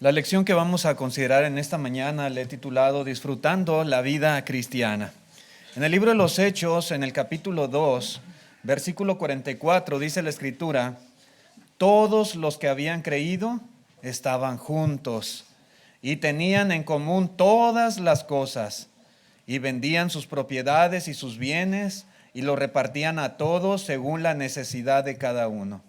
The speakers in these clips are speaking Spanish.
La lección que vamos a considerar en esta mañana le he titulado Disfrutando la vida cristiana. En el libro de los Hechos, en el capítulo 2, versículo 44, dice la Escritura: todos los que habían creído estaban juntos y tenían en común todas las cosas, y vendían sus propiedades y sus bienes y lo repartían a todos según la necesidad de cada uno.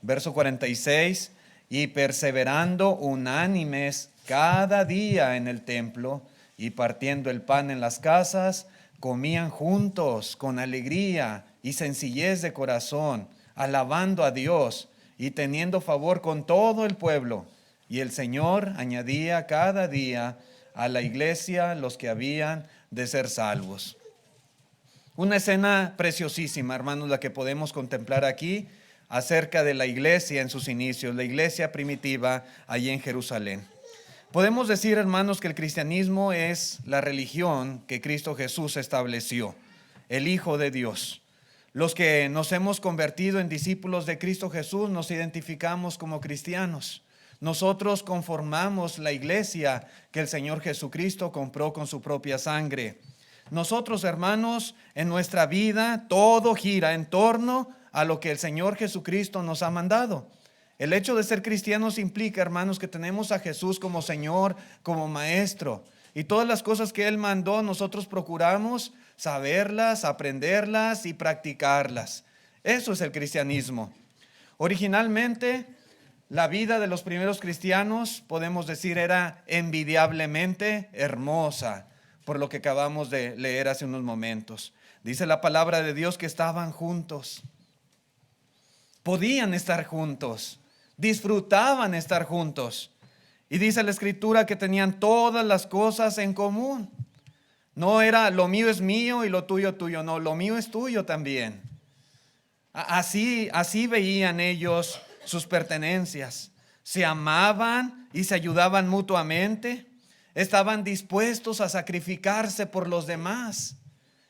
Verso 46, y perseverando unánimes cada día en el templo y partiendo el pan en las casas, comían juntos con alegría y sencillez de corazón, alabando a Dios y teniendo favor con todo el pueblo. Y el Señor añadía cada día a la iglesia los que habían de ser salvos. Una escena preciosísima, hermanos, la que podemos contemplar aquí acerca de la iglesia en sus inicios, la iglesia primitiva allí en Jerusalén. Podemos decir, hermanos, que el cristianismo es la religión que Cristo Jesús estableció, el Hijo de Dios. Los que nos hemos convertido en discípulos de Cristo Jesús nos identificamos como cristianos. Nosotros conformamos la iglesia que el Señor Jesucristo compró con su propia sangre. Nosotros, hermanos, en nuestra vida todo gira en torno a lo que el Señor Jesucristo nos ha mandado. El hecho de ser cristianos implica, hermanos, que tenemos a Jesús como Señor, como Maestro. Y todas las cosas que Él mandó, nosotros procuramos saberlas, aprenderlas y practicarlas. Eso es el cristianismo. Originalmente, la vida de los primeros cristianos, podemos decir, era envidiablemente hermosa, por lo que acabamos de leer hace unos momentos. Dice la palabra de Dios que estaban juntos. Podían estar juntos, disfrutaban estar juntos. Y dice la Escritura que tenían todas las cosas en común. No era lo mío es mío y lo tuyo tuyo, no, lo mío es tuyo también. Así veían ellos sus pertenencias. Se amaban y se ayudaban mutuamente. Estaban dispuestos a sacrificarse por los demás,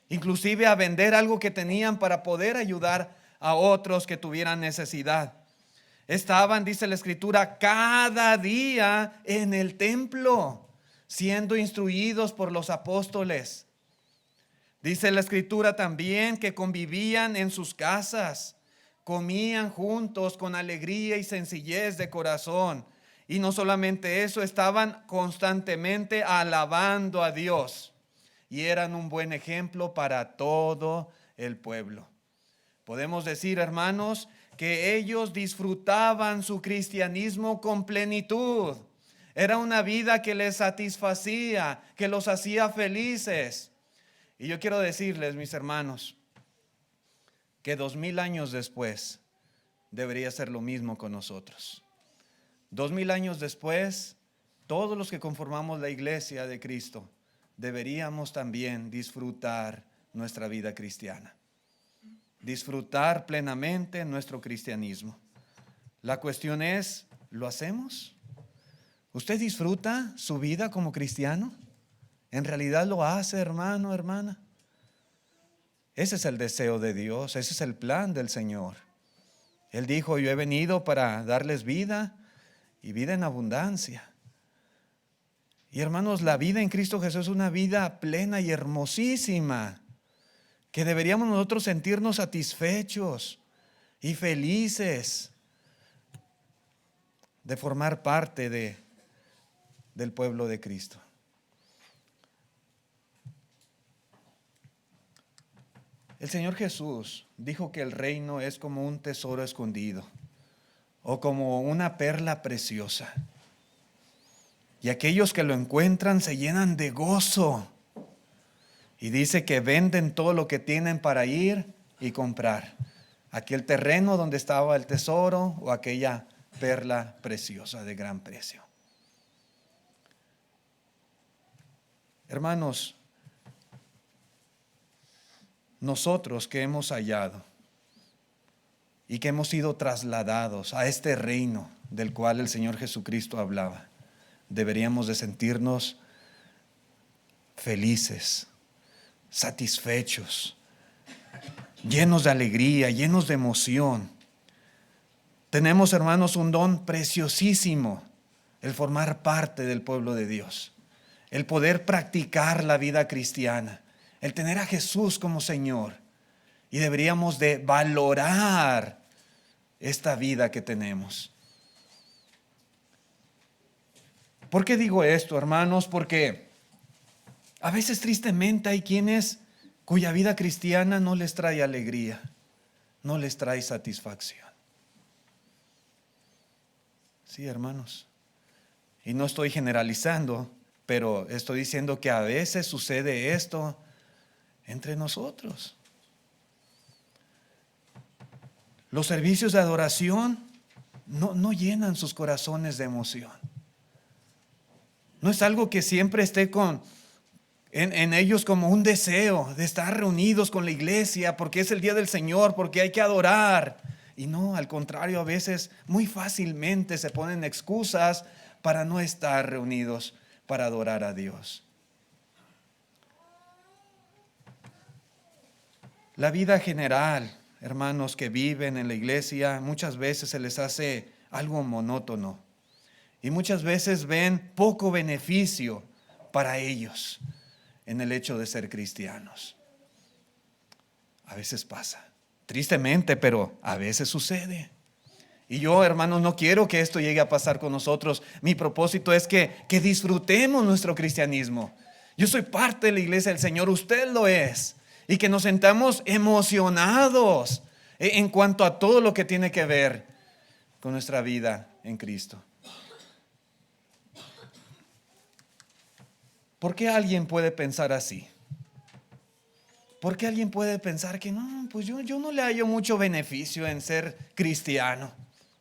inclusive a vender algo que tenían para poder ayudar a otros que tuvieran necesidad. Estaban, dice la Escritura, cada día en el templo, siendo instruidos por los apóstoles. Dice la Escritura también que convivían en sus casas, comían juntos con alegría y sencillez de corazón. Y no solamente eso, estaban constantemente alabando a Dios. Y eran un buen ejemplo para todo el pueblo. Podemos decir, hermanos, que ellos disfrutaban su cristianismo con plenitud. Era una vida que les satisfacía, que los hacía felices. Y yo quiero decirles, mis hermanos, que 2000 años después debería ser lo mismo con nosotros. 2000 años después, todos los que conformamos la iglesia de Cristo deberíamos también disfrutar nuestra vida cristiana. Disfrutar plenamente nuestro cristianismo. La cuestión es, ¿lo hacemos? ¿Usted disfruta su vida como cristiano? ¿En realidad lo hace, hermano, hermana? Ese es el deseo de Dios, ese es el plan del Señor. Él dijo, yo he venido para darles vida y vida en abundancia. Y hermanos, la vida en Cristo Jesús es una vida plena y hermosísima, que deberíamos nosotros sentirnos satisfechos y felices de formar parte del pueblo de Cristo. El Señor Jesús dijo que el reino es como un tesoro escondido o como una perla preciosa. Y aquellos que lo encuentran se llenan de gozo. Y dice que venden todo lo que tienen para ir y comprar aquel terreno donde estaba el tesoro o aquella perla preciosa de gran precio. Hermanos, nosotros que hemos hallado y que hemos sido trasladados a este reino del cual el Señor Jesucristo hablaba, deberíamos de sentirnos felices, satisfechos, llenos de alegría, llenos de emoción. Tenemos, hermanos, un don preciosísimo, el formar parte del pueblo de Dios, el poder practicar la vida cristiana, el tener a Jesús como Señor. Y deberíamos de valorar esta vida que tenemos. ¿Por qué digo esto, hermanos? Porque a veces tristemente hay quienes cuya vida cristiana no les trae alegría, no les trae satisfacción. Sí, hermanos. Y no estoy generalizando, pero estoy diciendo que a veces sucede esto entre nosotros. Los servicios de adoración no llenan sus corazones de emoción. No es algo que siempre esté en ellos como un deseo de estar reunidos con la iglesia porque es el día del Señor, porque hay que adorar. Y no, al contrario, a veces muy fácilmente se ponen excusas para no estar reunidos para adorar a Dios. La vida general, hermanos que viven en la iglesia, muchas veces se les hace algo monótono y muchas veces ven poco beneficio para ellos en el hecho de ser cristianos. A veces pasa, tristemente, pero a veces sucede. Y yo, hermanos, no quiero que esto llegue a pasar con nosotros. Mi propósito es que disfrutemos nuestro cristianismo. Yo soy parte de la iglesia del Señor, usted lo es. Y que nos sentamos emocionados en cuanto a todo lo que tiene que ver con nuestra vida en Cristo. ¿Por qué alguien puede pensar así? ¿Por qué alguien puede pensar que no, pues yo no le hallo mucho beneficio en ser cristiano?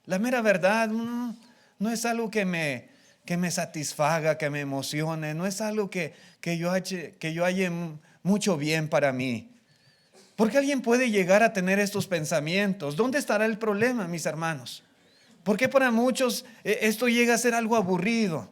La mera verdad no es algo que me satisfaga, que me emocione, no es algo que yo halle mucho bien para mí. ¿Por qué alguien puede llegar a tener estos pensamientos? ¿Dónde estará el problema, mis hermanos? ¿Por qué para muchos esto llega a ser algo aburrido?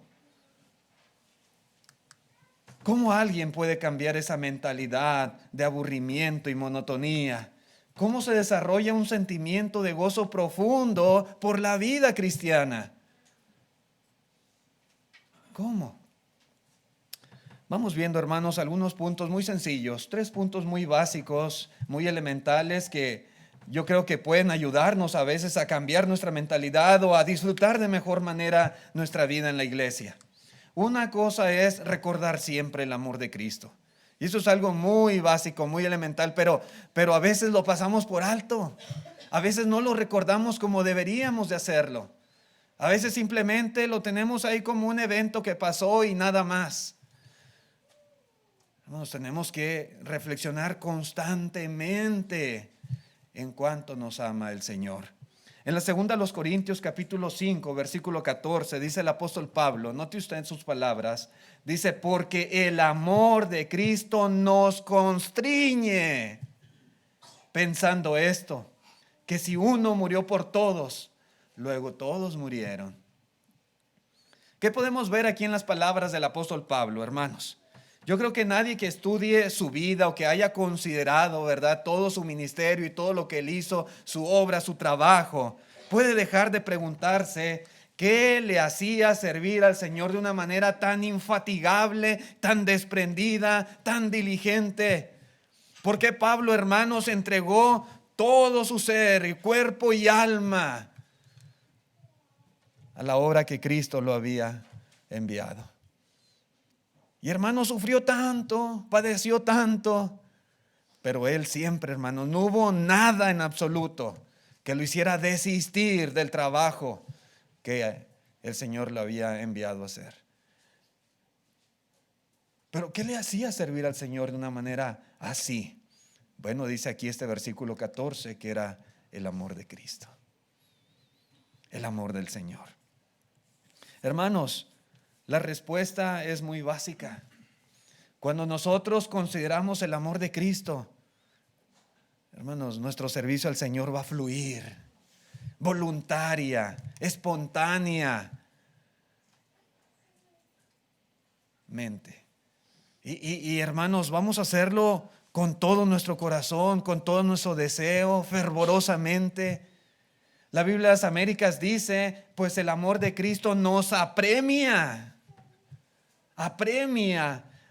¿Cómo alguien puede cambiar esa mentalidad de aburrimiento y monotonía? ¿Cómo se desarrolla un sentimiento de gozo profundo por la vida cristiana? ¿Cómo? Vamos viendo, hermanos, algunos puntos muy sencillos, 3 puntos muy básicos, muy elementales que yo creo que pueden ayudarnos a veces a cambiar nuestra mentalidad o a disfrutar de mejor manera nuestra vida en la iglesia. Una cosa es recordar siempre el amor de Cristo. Y eso es algo muy básico, muy elemental, pero a veces lo pasamos por alto. A veces no lo recordamos como deberíamos de hacerlo. A veces simplemente lo tenemos ahí como un evento que pasó y nada más. Nos tenemos que reflexionar constantemente en cuánto nos ama el Señor. En la segunda a los Corintios capítulo 5 versículo 14 dice el apóstol Pablo, note usted en sus palabras, dice, porque el amor de Cristo nos constriñe, pensando esto, que si uno murió por todos, luego todos murieron. ¿Qué podemos ver aquí en las palabras del apóstol Pablo, hermanos? Yo creo que nadie que estudie su vida o que haya considerado, ¿verdad?, todo su ministerio y todo lo que él hizo, su obra, su trabajo, puede dejar de preguntarse qué le hacía servir al Señor de una manera tan infatigable, tan desprendida, tan diligente. ¿Por qué Pablo, hermanos, entregó todo su ser, cuerpo y alma a la obra que Cristo lo había enviado? Y hermano, sufrió tanto, padeció tanto, pero él siempre, hermano, no hubo nada en absoluto que lo hiciera desistir del trabajo que el Señor le había enviado a hacer. Pero ¿qué le hacía servir al Señor de una manera así? Bueno, dice aquí este versículo 14 que era el amor de Cristo, el amor del Señor. Hermanos, la respuesta es muy básica. Cuando nosotros consideramos el amor de Cristo, hermanos, nuestro servicio al Señor va a fluir, voluntaria, espontánea, mente. Y hermanos, vamos a hacerlo con todo nuestro corazón, con todo nuestro deseo, fervorosamente. La Biblia de las Américas dice, pues el amor de Cristo nos apremia,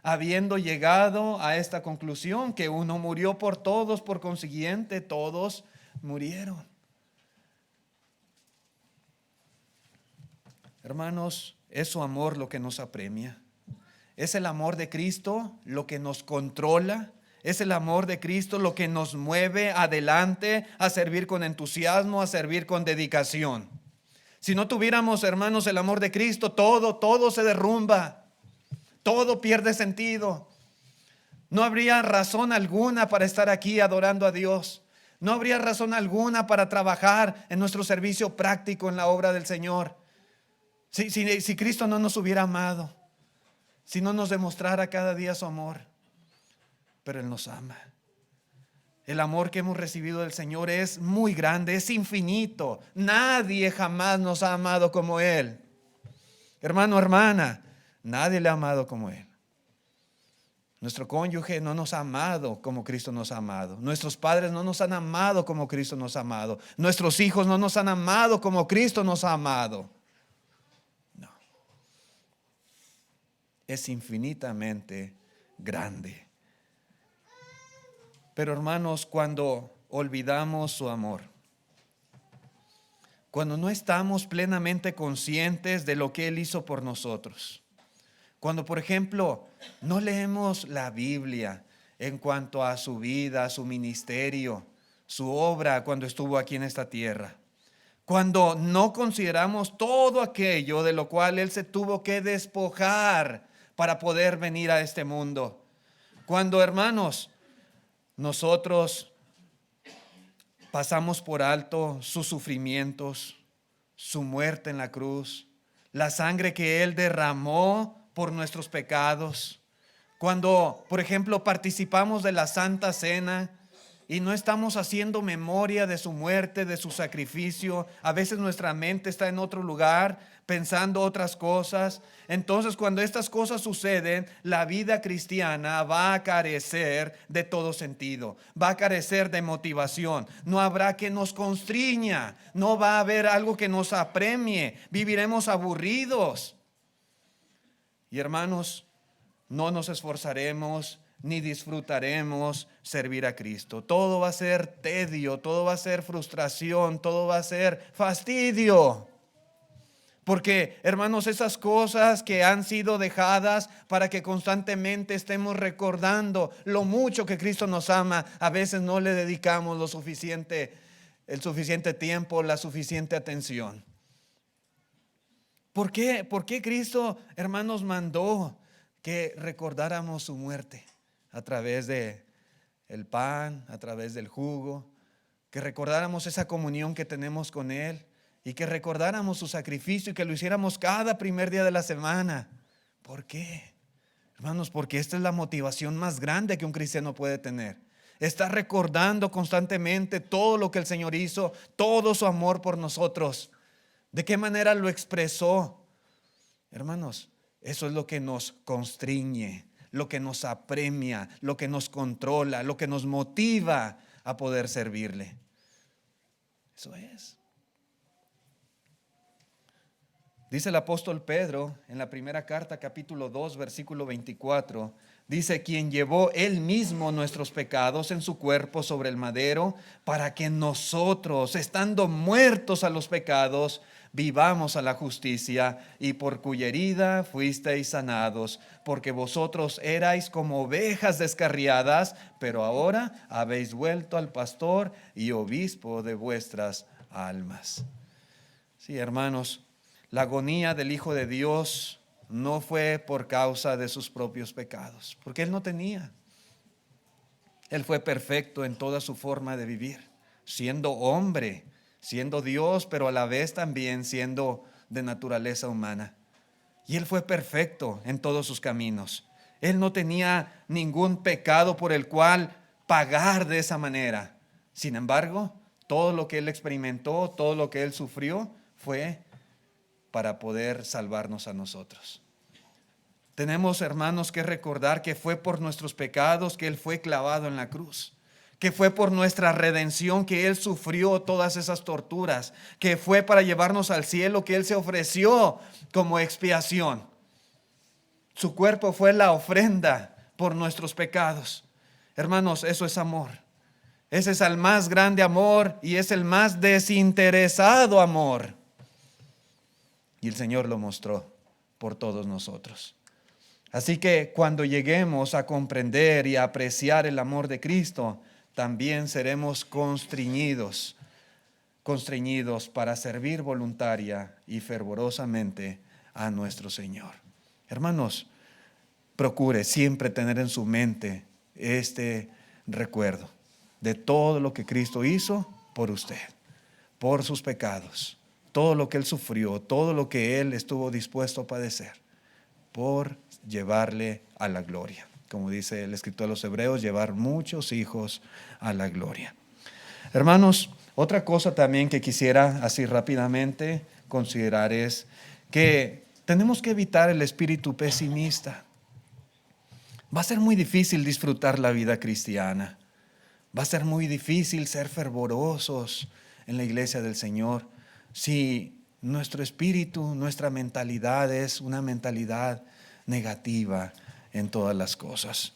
habiendo llegado a esta conclusión, que uno murió por todos, por consiguiente todos murieron. Hermanos, es su amor lo que nos apremia. Es el amor de Cristo lo que nos controla. Es el amor de Cristo lo que nos mueve adelante a servir con entusiasmo, a servir con dedicación. Si no tuviéramos, hermanos, el amor de Cristo, todo se derrumba. Todo pierde sentido. No habría razón alguna para estar aquí adorando a Dios. No habría razón alguna para trabajar en nuestro servicio práctico en la obra del Señor. Si Cristo no nos hubiera amado, si no nos demostrara cada día su amor. Pero Él nos ama. El amor que hemos recibido del Señor es muy grande, es infinito. Nadie jamás nos ha amado como Él. Hermano, hermana, nadie le ha amado como Él. Nuestro cónyuge no nos ha amado como Cristo nos ha amado. Nuestros padres no nos han amado como Cristo nos ha amado. Nuestros hijos no nos han amado como Cristo nos ha amado. No. Es infinitamente grande. Pero hermanos, cuando olvidamos su amor, cuando no estamos plenamente conscientes de lo que Él hizo por nosotros, cuando por ejemplo no leemos la Biblia en cuanto a su vida, su ministerio, su obra cuando estuvo aquí en esta tierra, cuando no consideramos todo aquello de lo cual Él se tuvo que despojar para poder venir a este mundo, cuando hermanos, nosotros pasamos por alto sus sufrimientos, su muerte en la cruz, la sangre que Él derramó por nuestros pecados. Cuando, por ejemplo, participamos de la Santa Cena y no estamos haciendo memoria de su muerte, de su sacrificio, a veces nuestra mente está en otro lugar, pensando otras cosas. Entonces, cuando estas cosas suceden, la vida cristiana va a carecer de todo sentido, va a carecer de motivación. No habrá que nos constriña, no va a haber algo que nos apremie, viviremos aburridos. Y hermanos, no nos esforzaremos ni disfrutaremos servir a Cristo. Todo va a ser tedio, todo va a ser frustración, todo va a ser fastidio. Porque, hermanos, esas cosas que han sido dejadas para que constantemente estemos recordando lo mucho que Cristo nos ama, a veces no le dedicamos el suficiente tiempo, la suficiente atención. ¿Por qué? ¿Por qué Cristo, hermanos, mandó que recordáramos su muerte a través de el pan, a través del jugo, que recordáramos esa comunión que tenemos con Él y que recordáramos su sacrificio y que lo hiciéramos cada primer día de la semana? ¿Por qué? Hermanos, porque esta es la motivación más grande que un cristiano puede tener. Está recordando constantemente todo lo que el Señor hizo, todo su amor por nosotros. ¿De qué manera lo expresó? Hermanos, eso es lo que nos constriñe, lo que nos apremia, lo que nos controla, lo que nos motiva a poder servirle. Eso es. Dice el apóstol Pedro en la primera carta, capítulo 2, versículo 24, dice: quien llevó él mismo nuestros pecados en su cuerpo sobre el madero, para que nosotros, estando muertos a los pecados, vivamos a la justicia, y por cuya herida fuisteis sanados, porque vosotros erais como ovejas descarriadas, pero ahora habéis vuelto al pastor y obispo de vuestras almas. Sí, hermanos, la agonía del Hijo de Dios no fue por causa de sus propios pecados, porque Él no tenía. Él fue perfecto en toda su forma de vivir, siendo hombre, siendo Dios, pero a la vez también siendo de naturaleza humana. Y Él fue perfecto en todos sus caminos. Él no tenía ningún pecado por el cual pagar de esa manera. Sin embargo, todo lo que Él experimentó, todo lo que Él sufrió, fue para poder salvarnos a nosotros. Tenemos, hermanos, que recordar que fue por nuestros pecados que Él fue clavado en la cruz, que fue por nuestra redención, que Él sufrió todas esas torturas, que fue para llevarnos al cielo, que Él se ofreció como expiación. Su cuerpo fue la ofrenda por nuestros pecados. Hermanos, eso es amor. Ese es el más grande amor y es el más desinteresado amor. Y el Señor lo mostró por todos nosotros. Así que cuando lleguemos a comprender y a apreciar el amor de Cristo, también seremos constreñidos para servir voluntaria y fervorosamente a nuestro Señor. Hermanos, procure siempre tener en su mente este recuerdo de todo lo que Cristo hizo por usted, por sus pecados, todo lo que Él sufrió, todo lo que Él estuvo dispuesto a padecer por llevarle a la gloria. Como dice el escritor de los Hebreos, llevar muchos hijos a la gloria. Hermanos, otra cosa también que quisiera así rápidamente considerar es que tenemos que evitar el espíritu pesimista. Va a ser muy difícil disfrutar la vida cristiana. Va a ser muy difícil ser fervorosos en la iglesia del Señor si nuestro espíritu, nuestra mentalidad es una mentalidad negativa en todas las cosas.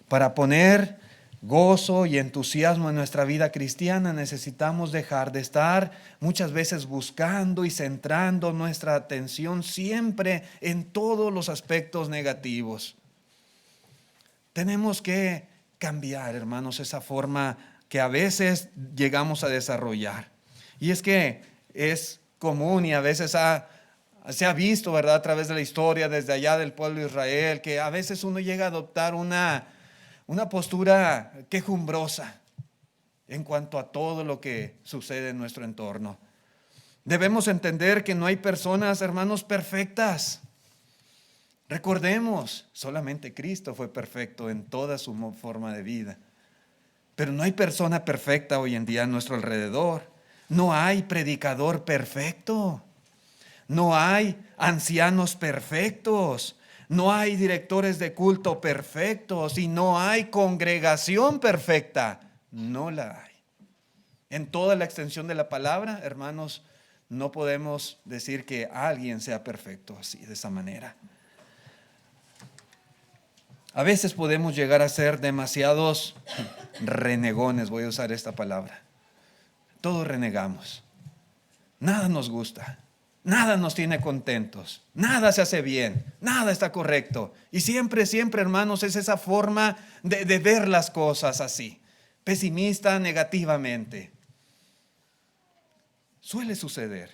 Para poner gozo y entusiasmo en nuestra vida cristiana necesitamos dejar de estar muchas veces buscando y centrando nuestra atención siempre en todos los aspectos negativos. Tenemos que cambiar, hermanos, esa forma que a veces llegamos a desarrollar. Y es que es común y a veces se ha visto, ¿verdad?, a través de la historia desde allá del pueblo de Israel, que a veces uno llega a adoptar una postura quejumbrosa en cuanto a todo lo que sucede en nuestro entorno. Debemos entender que no hay personas, hermanos, perfectas. Recordemos, solamente Cristo fue perfecto en toda su forma de vida. Pero no hay persona perfecta hoy en día a nuestro alrededor. No hay predicador perfecto. No hay ancianos perfectos. No hay directores de culto perfectos. Y no hay congregación perfecta. No la hay. En toda la extensión de la palabra, hermanos, no podemos decir que alguien sea perfecto así, de esa manera. A veces podemos llegar a ser demasiados renegones, voy a usar esta palabra. Todos renegamos. Nada nos gusta. Nada nos tiene contentos. Nada se hace bien. Nada está correcto. Y siempre, hermanos, es esa forma de ver las cosas así. Pesimista, negativamente. Suele suceder.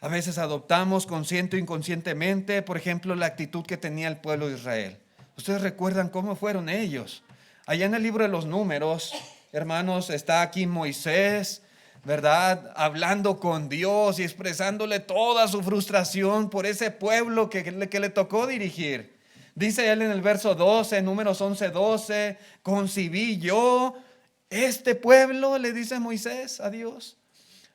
A veces adoptamos consciente o inconscientemente, por ejemplo, la actitud que tenía el pueblo de Israel. Ustedes recuerdan cómo fueron ellos. Allá en el libro de los Números, hermanos, está aquí Moisés, ¿verdad?, hablando con Dios y expresándole toda su frustración por ese pueblo que le tocó dirigir. Dice él en el verso 12, Números 11:12, concibí yo este pueblo, le dice Moisés a Dios.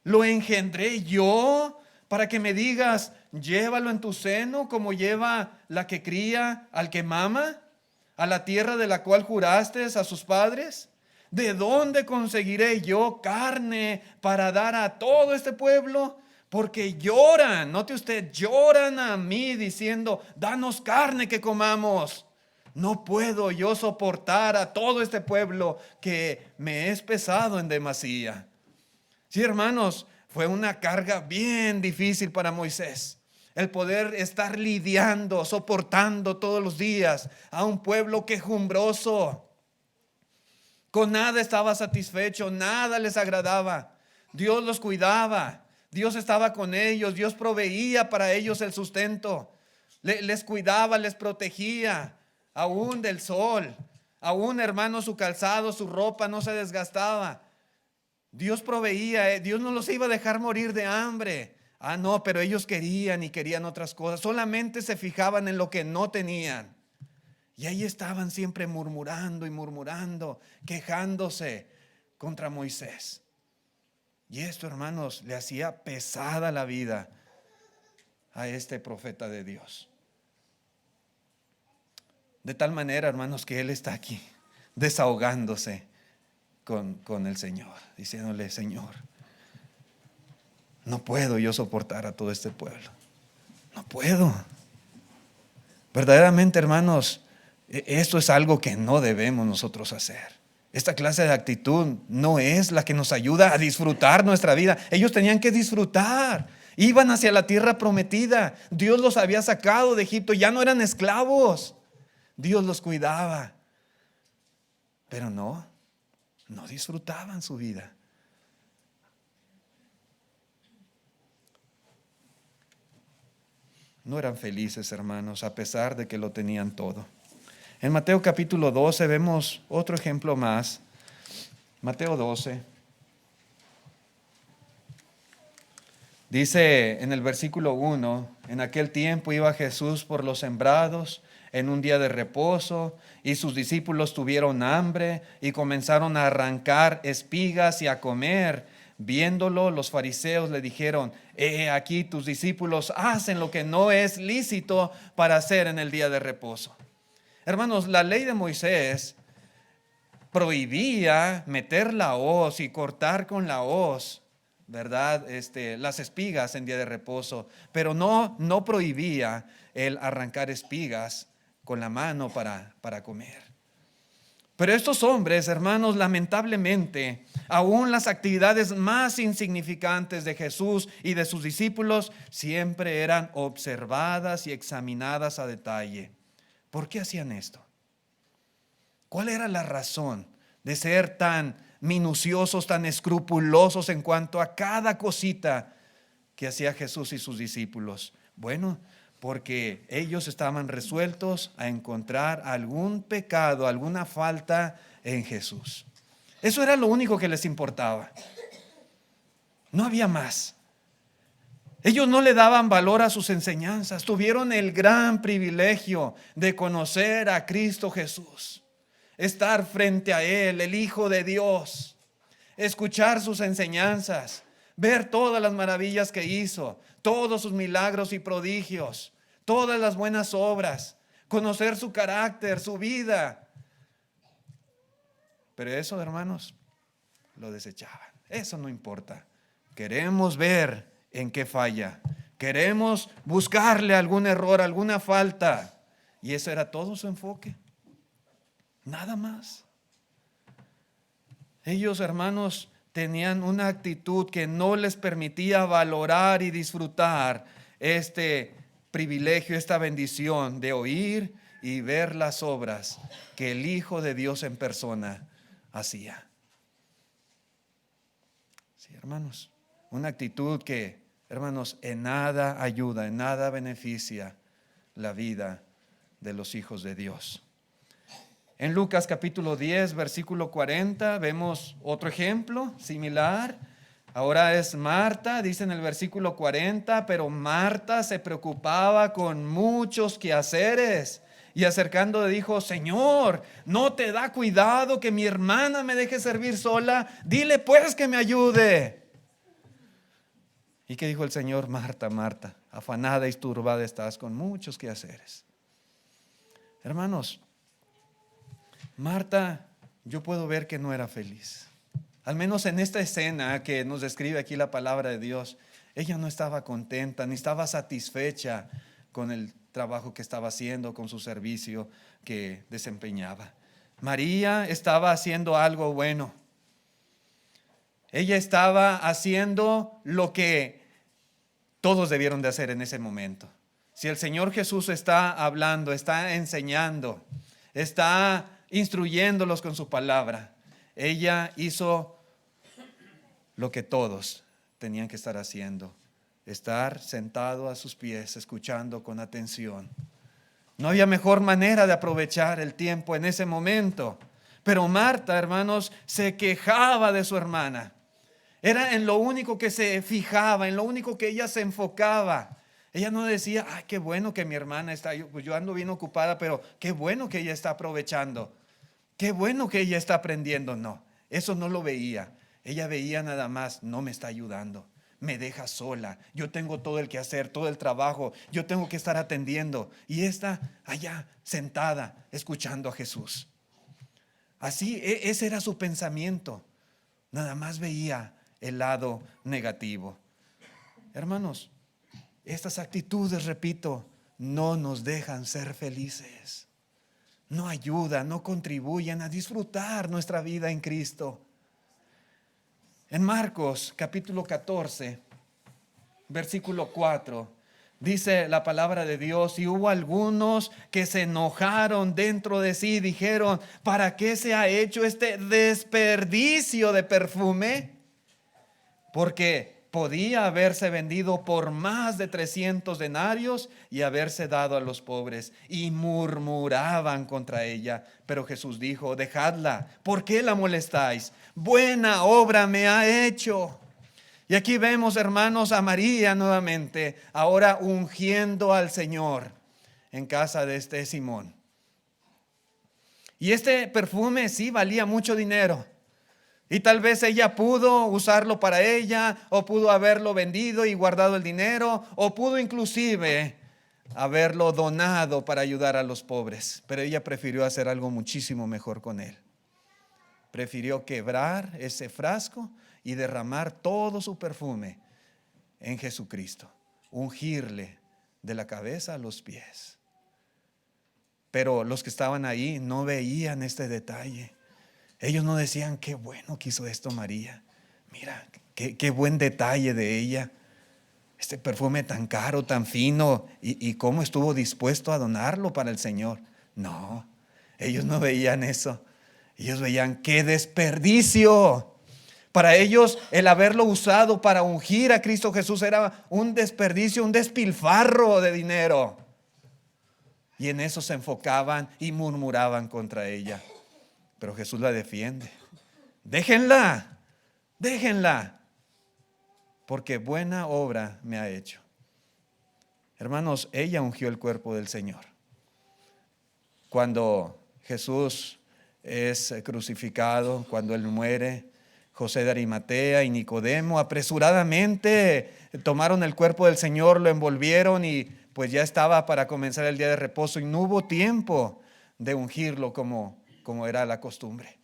Lo engendré yo para que me digas, llévalo en tu seno como lleva la que cría al que mama, a la tierra de la cual juraste a sus padres. ¿De dónde conseguiré yo carne para dar a todo este pueblo? Porque lloran, note usted, lloran a mí diciendo, danos carne que comamos. No puedo yo soportar a todo este pueblo que me es pesado en demasía. Sí, hermanos, fue una carga bien difícil para Moisés. El poder estar lidiando, soportando todos los días a un pueblo quejumbroso. Con nada estaba satisfecho, nada les agradaba. Dios los cuidaba, Dios estaba con ellos, Dios proveía para ellos el sustento. Les cuidaba, les protegía, aún del sol. Aún, hermanos, su calzado, su ropa no se desgastaba. Dios proveía, Dios no los iba a dejar morir de hambre. No, pero ellos querían otras cosas. Solamente se fijaban en lo que no tenían. Y ahí estaban siempre murmurando y murmurando, quejándose contra Moisés. Y esto, hermanos, le hacía pesada la vida a este profeta de Dios. De tal manera, hermanos, que él está aquí, desahogándose con el Señor, diciéndole: Señor, no puedo yo soportar a todo este pueblo. No puedo. Verdaderamente, hermanos, esto es algo que no debemos nosotros hacer. Esta clase de actitud no es la que nos ayuda a disfrutar nuestra vida. Ellos tenían que disfrutar. Iban hacia la tierra prometida. Dios los había sacado de Egipto. Ya no eran esclavos. Dios los cuidaba. Pero no disfrutaban su vida. No eran felices, hermanos, a pesar de que lo tenían todo. En Mateo capítulo 12 vemos otro ejemplo más. Mateo 12. Dice en el versículo 1: en aquel tiempo iba Jesús por los sembrados en un día de reposo, y sus discípulos tuvieron hambre y comenzaron a arrancar espigas y a comer. Viéndolo, los fariseos le dijeron: aquí tus discípulos hacen lo que no es lícito para hacer en el día de reposo. Hermanos, la ley de Moisés prohibía meter la hoz y cortar con la hoz, ¿verdad? Las espigas en día de reposo, pero no prohibía el arrancar espigas con la mano para comer. Pero estos hombres, hermanos, lamentablemente, aún las actividades más insignificantes de Jesús y de sus discípulos siempre eran observadas y examinadas a detalle. ¿Por qué hacían esto? ¿Cuál era la razón de ser tan minuciosos, tan escrupulosos en cuanto a cada cosita que hacía Jesús y sus discípulos? Bueno, porque ellos estaban resueltos a encontrar algún pecado, alguna falta en Jesús. Eso era lo único que les importaba. No había más. Ellos no le daban valor a sus enseñanzas. Tuvieron el gran privilegio de conocer a Cristo Jesús, estar frente a Él, el Hijo de Dios, escuchar sus enseñanzas, ver todas las maravillas que hizo, todos sus milagros y prodigios, todas las buenas obras, conocer su carácter, su vida. Pero eso, hermanos, lo desechaban. Eso no importa. Queremos ver en qué falla. Queremos buscarle algún error, alguna falta. Y eso era todo su enfoque. Nada más. Ellos, hermanos, tenían una actitud que no les permitía valorar y disfrutar este privilegio, esta bendición de oír y ver las obras que el Hijo de Dios en persona hacía. Sí, hermanos, una actitud que, hermanos, en nada ayuda, en nada beneficia la vida de los hijos de Dios. En Lucas capítulo 10, versículo 40, vemos otro ejemplo similar. Ahora es Marta, dice en el versículo 40, pero Marta se preocupaba con muchos quehaceres y acercando dijo: Señor, ¿no te da cuidado que mi hermana me deje servir sola? Dile pues que me ayude. ¿Y qué dijo el Señor? Marta, Marta, afanada y turbada estás con muchos quehaceres. Hermanos, Marta, yo puedo ver que no era feliz. Al menos en esta escena que nos describe aquí la palabra de Dios, ella no estaba contenta ni estaba satisfecha con el trabajo que estaba haciendo, con su servicio que desempeñaba. María estaba haciendo algo bueno. Ella estaba haciendo lo que todos debieron de hacer en ese momento. Si el Señor Jesús está hablando, está enseñando, está instruyéndolos con su palabra, ella hizo lo que todos tenían que estar haciendo: estar sentado a sus pies, escuchando con atención. No había mejor manera de aprovechar el tiempo en ese momento. Pero Marta, hermanos, se quejaba de su hermana. Era en lo único que se fijaba, en lo único que ella se enfocaba. Ella no decía: ay, qué bueno que mi hermana está, yo ando bien ocupada, pero qué bueno que ella está aprovechando. Qué bueno que ella está aprendiendo. No, eso no lo veía. Ella veía nada más: no me está ayudando, me deja sola, yo tengo todo el que hacer, todo el trabajo, yo tengo que estar atendiendo. Y está allá sentada escuchando a Jesús. Así, ese era su pensamiento. Nada más veía el lado negativo. Hermanos, estas actitudes, repito, no nos dejan ser felices. No ayudan, no contribuyen a disfrutar nuestra vida en Cristo. En Marcos capítulo 14, versículo 4, dice la palabra de Dios: y hubo algunos que se enojaron dentro de sí y dijeron: ¿para qué se ha hecho este desperdicio de perfume? Porque podía haberse vendido por más de 300 denarios y haberse dado a los pobres. Y murmuraban contra ella. Pero Jesús dijo: dejadla, ¿por qué la molestáis? Buena obra me ha hecho. Y aquí vemos, hermanos, a María nuevamente, ahora ungiendo al Señor en casa de este Simón. Y este perfume sí valía mucho dinero. Y tal vez ella pudo usarlo para ella, o pudo haberlo vendido y guardado el dinero, o pudo inclusive haberlo donado para ayudar a los pobres. Pero ella prefirió hacer algo muchísimo mejor con él. Prefirió quebrar ese frasco y derramar todo su perfume en Jesucristo, ungirle de la cabeza a los pies. Pero los que estaban ahí no veían este detalle. Ellos no decían: qué bueno que hizo esto María. Mira, qué buen detalle de ella. Este perfume tan caro, tan fino, y cómo estuvo dispuesto a donarlo para el Señor. No, ellos no veían eso. Ellos veían: qué desperdicio. Para ellos el haberlo usado para ungir a Cristo Jesús era un desperdicio, un despilfarro de dinero. Y en eso se enfocaban y murmuraban contra ella. Pero Jesús la defiende. Déjenla, déjenla, porque buena obra me ha hecho. Hermanos, ella ungió el cuerpo del Señor. Cuando Jesús es crucificado, cuando Él muere, José de Arimatea y Nicodemo apresuradamente tomaron el cuerpo del Señor, lo envolvieron y pues ya estaba para comenzar el día de reposo y no hubo tiempo de ungirlo como era la costumbre.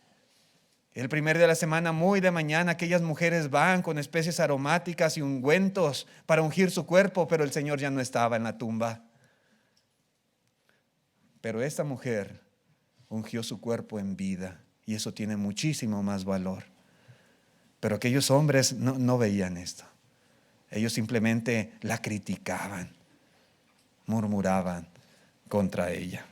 El primer día de la semana, muy de mañana, aquellas mujeres van con especies aromáticas y ungüentos para ungir su cuerpo, pero el Señor ya no estaba en la tumba. Pero esta mujer ungió su cuerpo en vida y eso tiene muchísimo más valor. Pero aquellos hombres no veían esto. Ellos simplemente la criticaban, murmuraban contra ella.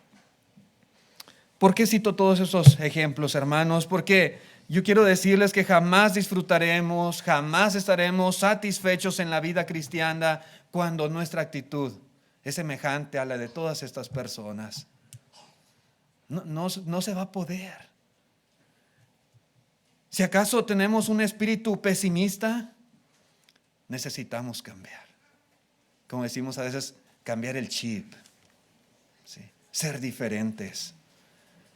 ¿Por qué cito todos esos ejemplos, hermanos? Porque yo quiero decirles que jamás disfrutaremos, jamás estaremos satisfechos en la vida cristiana cuando nuestra actitud es semejante a la de todas estas personas. No se va a poder. Si acaso tenemos un espíritu pesimista, necesitamos cambiar. Como decimos a veces, cambiar el chip, ¿sí? Ser diferentes.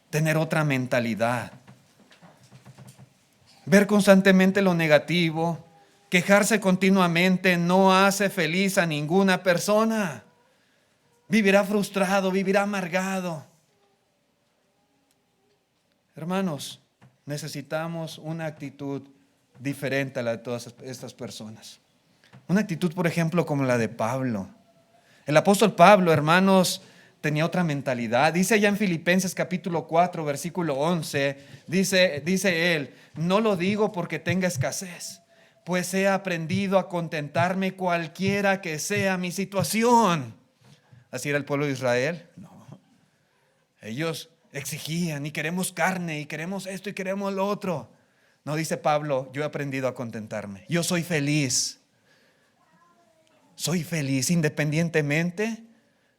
Tener otra mentalidad, ver constantemente lo negativo, quejarse continuamente no hace feliz a ninguna persona. Vivirá frustrado, vivirá amargado. Hermanos, necesitamos una actitud diferente a la de todas estas personas. Una actitud, por ejemplo, como la de Pablo. El apóstol Pablo, hermanos, tenía otra mentalidad. Dice allá en Filipenses capítulo 4, versículo 11, dice él: no lo digo porque tenga escasez, pues he aprendido a contentarme cualquiera que sea mi situación. ¿Así era el pueblo de Israel? No. Ellos exigían: y queremos carne, y queremos esto, y queremos lo otro. No, dice Pablo: yo he aprendido a contentarme. Yo soy feliz. Soy feliz independientemente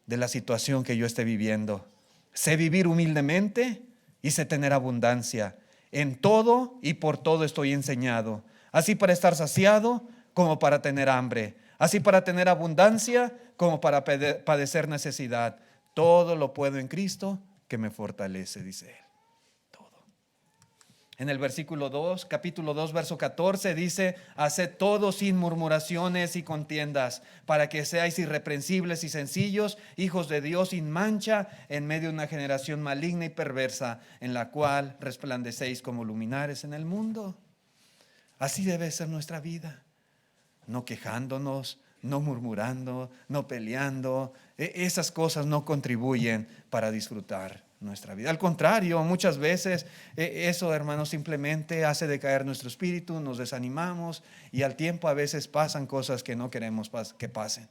de la situación que yo esté viviendo. Sé vivir humildemente y sé tener abundancia. En todo y por todo estoy enseñado, así para estar saciado como para tener hambre, así para tener abundancia como para padecer necesidad. Todo lo puedo en Cristo que me fortalece, dice él. Todo. En el versículo 2, capítulo 2, verso 14 dice: haced todo sin murmuraciones y contiendas, para que seáis irreprensibles y sencillos, hijos de Dios sin mancha, en medio de una generación maligna y perversa, en la cual resplandecéis como luminares en el mundo. Así debe ser nuestra vida, no quejándonos, no murmurando, no peleando. Esas cosas no contribuyen para disfrutar nuestra vida. Al contrario, muchas veces eso, hermanos, simplemente hace decaer nuestro espíritu, nos desanimamos y al tiempo a veces pasan cosas que no queremos que pasen.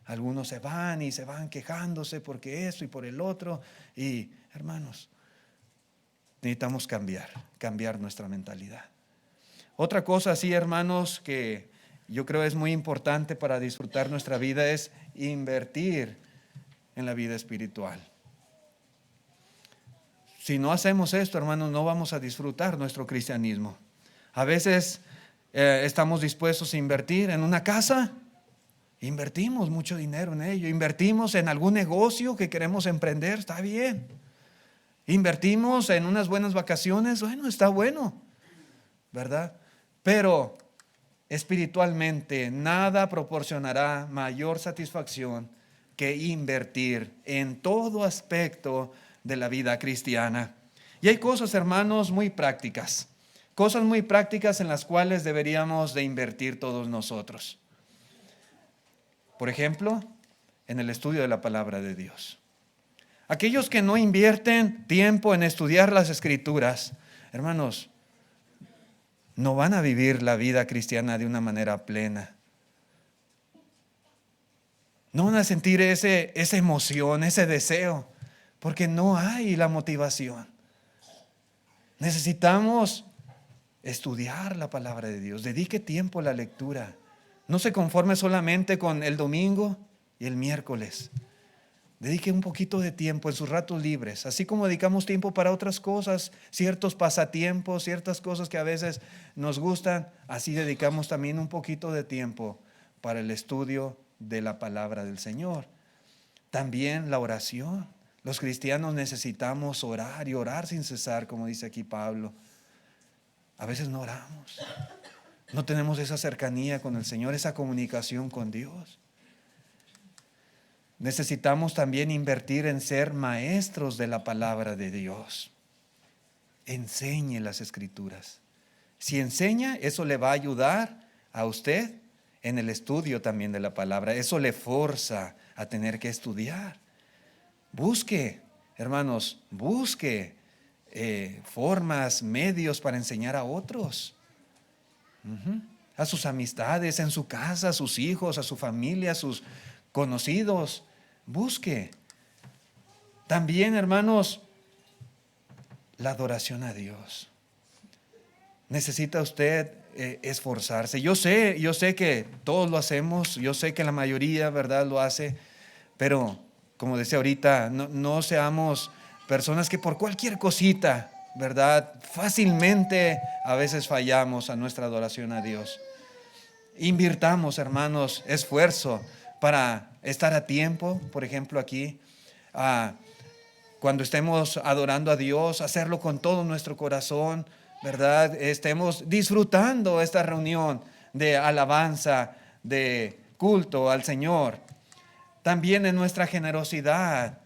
Algunos se van y se van quejándose porque eso y por el otro. Y hermanos, necesitamos cambiar nuestra mentalidad. Otra cosa, sí, hermanos, que yo creo es muy importante para disfrutar nuestra vida es invertir en la vida espiritual. Si no hacemos esto, hermanos, no vamos a disfrutar nuestro cristianismo. A veces estamos dispuestos a invertir en una casa, invertimos mucho dinero en ello, invertimos en algún negocio que queremos emprender, está bien. Invertimos en unas buenas vacaciones, bueno, está bueno, ¿verdad? Pero espiritualmente nada proporcionará mayor satisfacción que invertir en todo aspecto de la vida cristiana. Y hay cosas, hermanos, muy prácticas, cosas muy prácticas en las cuales deberíamos de invertir todos nosotros. Por ejemplo, en el estudio de la palabra de Dios. Aquellos que no invierten tiempo en estudiar las Escrituras, hermanos, no van a vivir la vida cristiana de una manera plena. No van a sentir esa emoción, ese deseo, porque no hay la motivación. Necesitamos estudiar la palabra de Dios. Dedique tiempo a la lectura. No se conforme solamente con el domingo y el miércoles. Dedique un poquito de tiempo en sus ratos libres, así como dedicamos tiempo para otras cosas, ciertos pasatiempos, ciertas cosas que a veces nos gustan, así dedicamos también un poquito de tiempo para el estudio de la palabra del Señor. También la oración. Los cristianos necesitamos orar y orar sin cesar, como dice aquí Pablo. A veces no oramos, no tenemos esa cercanía con el Señor, esa comunicación con Dios. Necesitamos también invertir en ser maestros de la palabra de Dios. Enseñe las Escrituras. Si enseña, eso le va a ayudar a usted en el estudio también de la palabra. Eso le forza a tener que estudiar. Busque, hermanos, busque formas, medios para enseñar a otros. A sus amistades, en su casa, a sus hijos, a su familia, a sus conocidos. Busque. También, hermanos, la adoración a Dios. Necesita usted esforzarse. Yo sé que todos lo hacemos, yo sé que la mayoría, ¿verdad?, lo hace, pero como decía ahorita, no seamos personas que por cualquier cosita, ¿verdad?, fácilmente a veces fallamos a nuestra adoración a Dios. Invirtamos, hermanos, esfuerzo para estar a tiempo, por ejemplo aquí, cuando estemos adorando a Dios, hacerlo con todo nuestro corazón, ¿verdad? Estemos disfrutando esta reunión de alabanza, de culto al Señor. También en nuestra generosidad,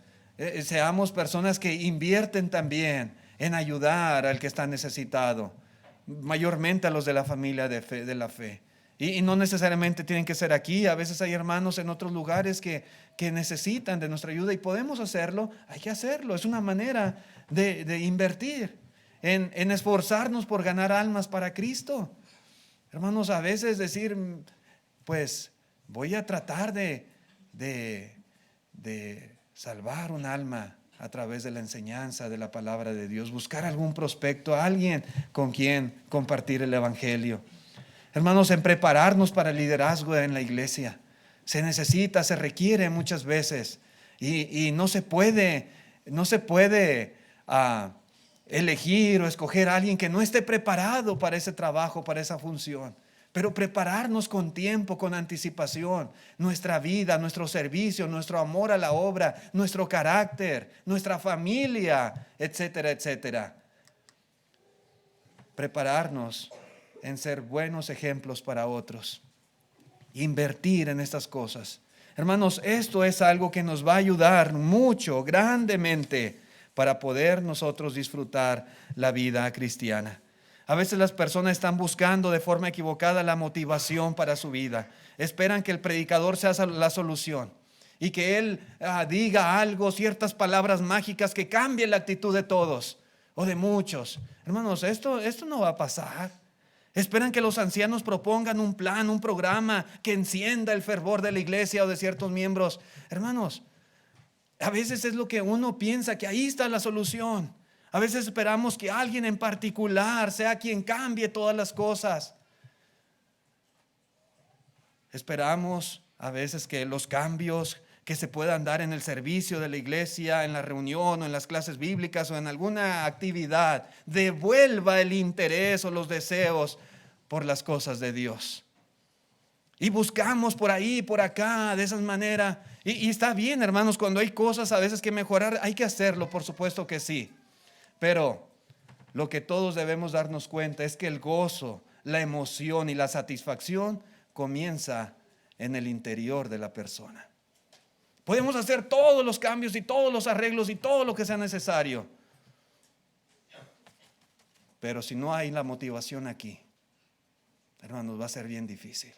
seamos personas que invierten también en ayudar al que está necesitado, mayormente a los de la familia de la fe. Y no necesariamente tienen que ser aquí. A veces hay hermanos en otros lugares que necesitan de nuestra ayuda y podemos hacerlo. Hay que hacerlo. Es una manera de invertir en esforzarnos por ganar almas para Cristo. Hermanos, a veces decir, pues voy a tratar de salvar un alma a través de la enseñanza de la palabra de Dios, buscar algún prospecto, alguien con quien compartir el evangelio. Hermanos, en prepararnos para el liderazgo en la iglesia, se requiere muchas veces y no se puede elegir o escoger a alguien que no esté preparado para ese trabajo, para esa función. Pero prepararnos con tiempo, con anticipación, nuestra vida, nuestro servicio, nuestro amor a la obra, nuestro carácter, nuestra familia, etcétera, etcétera. prepararnos en ser buenos ejemplos para otros, invertir en estas cosas. Hermanos, esto es algo que nos va a ayudar mucho, grandemente, para poder nosotros disfrutar la vida cristiana. A veces las personas están buscando de forma equivocada la motivación para su vida. Esperan que el predicador sea la solución y que él diga algo, ciertas palabras mágicas que cambien la actitud de todos o de muchos. Hermanos, esto no va a pasar. Esperan que los ancianos propongan un plan, un programa que encienda el fervor de la iglesia o de ciertos miembros. Hermanos, a veces es lo que uno piensa, que ahí está la solución. A veces esperamos que alguien en particular sea quien cambie todas las cosas. Esperamos a veces que los cambios que se puedan dar en el servicio de la iglesia, en la reunión o en las clases bíblicas o en alguna actividad, devuelva el interés o los deseos por las cosas de Dios. Y buscamos por ahí, por acá, de esa manera. Y está bien, hermanos, cuando hay cosas a veces que mejorar, hay que hacerlo, por supuesto que sí. Pero lo que todos debemos darnos cuenta es que el gozo, la emoción y la satisfacción comienza en el interior de la persona. Podemos hacer todos los cambios y todos los arreglos y todo lo que sea necesario. Pero si no hay la motivación aquí, hermanos, va a ser bien difícil.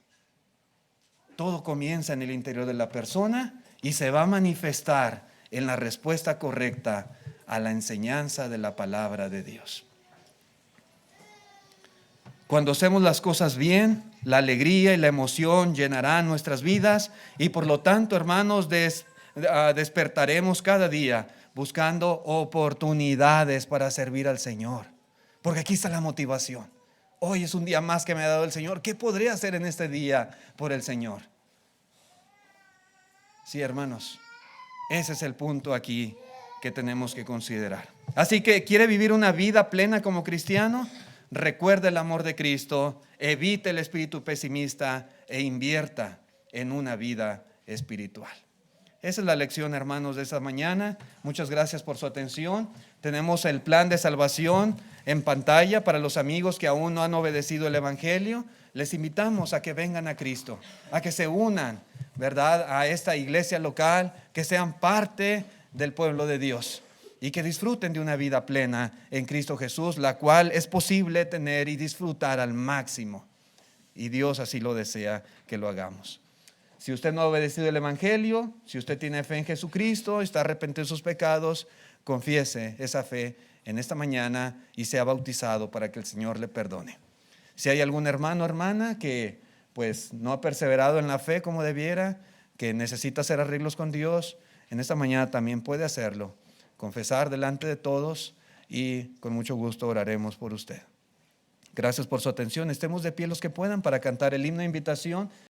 Todo comienza en el interior de la persona y se va a manifestar en la respuesta correcta a la enseñanza de la palabra de Dios. Cuando hacemos las cosas bien, la alegría y la emoción llenarán nuestras vidas y por lo tanto, hermanos, despertaremos cada día buscando oportunidades para servir al Señor. Porque aquí está la motivación. Hoy es un día más que me ha dado el Señor. ¿Qué podré hacer en este día por el Señor? Sí, hermanos, ese es el punto aquí que tenemos que considerar. Así que, ¿quiere vivir una vida plena como cristiano? Recuerde el amor de Cristo, evite el espíritu pesimista e invierta en una vida espiritual. Esa es la lección, hermanos, de esta mañana. Muchas gracias por su atención. Tenemos el plan de salvación en pantalla para los amigos que aún no han obedecido el Evangelio. Les invitamos a que vengan a Cristo, a que se unan, ¿verdad?, a esta iglesia local, que sean parte del pueblo de Dios y que disfruten de una vida plena en Cristo Jesús, la cual es posible tener y disfrutar al máximo. Y Dios así lo desea que lo hagamos. Si usted no ha obedecido el Evangelio, si usted tiene fe en Jesucristo, está arrepentido de sus pecados, confiese esa fe en esta mañana y sea bautizado para que el Señor le perdone. Si hay algún hermano o hermana que pues no ha perseverado en la fe como debiera, que necesita hacer arreglos con Dios, en esta mañana también puede hacerlo, confesar delante de todos y con mucho gusto oraremos por usted. Gracias por su atención. Estemos de pie los que puedan para cantar el himno de invitación.